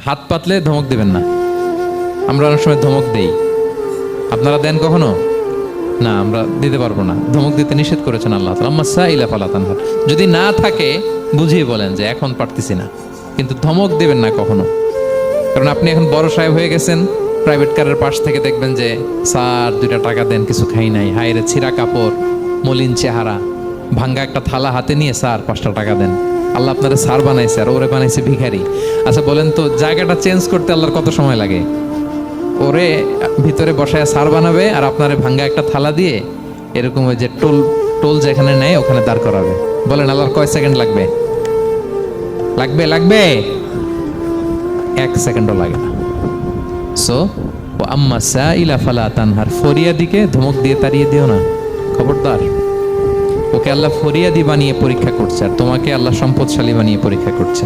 হাত পাতলে ধমক দিবেন না। আমরা অনেক সময় ধমক দেই, আপনারা দেন কখনো? না, আমরা দিতে পারবো না। ধমক দিতে নিষেধ করেছেন আল্লাহ তাআলা। আম্মা সাইলা ফালা তানহার, যদি না থাকে বুঝিয়ে বলেন যে এখন পারতেছি না, কিন্তু ধমক দেবেন না কখনো। কারণ আপনি এখন বড় সাহেব হয়ে গেছেন, প্রাইভেট কারের পাশ থেকে দেখবেন যে স্যার 2টা টাকা দেন, কিছু খাই নাই, হায়রে ছিঁড়া কাপড়, মলিন চেহারা, ভাঙ্গা একটা থালা হাতে নিয়ে স্যার 5টা টাকা দেন। আল্লাহ আপনারা স্যার বানাইছে আর ওরে বানাইছে ভিখারি। আচ্ছা বলেন তো, জায়গাটা চেঞ্জ করতে আল্লাহর কত সময় লাগে? ওরে ভিতরে বসায় সার বানাবে আর আপনারে ভাঙ্গা একটা থালা দিয়ে এরকম ওই যে টোল টোল যেখানে নেয় ওখানে দাঁড় করাবে। বলেন আল্লাহর কয় সেকেন্ড লাগবে? লাগবে 1 সেকেন্ডও লাগে না। সো ও আম্মা সাইলা ফালা তানহার, ফরিয়াদিকে ধমক দিয়ে তাড়িয়ে দিও না, খবরদার। ওকে আল্লাহ ফরিয়াদি বানিয়ে পরীক্ষা করছে আর তোমাকে আল্লাহ সম্পদশালী বানিয়ে পরীক্ষা করছে।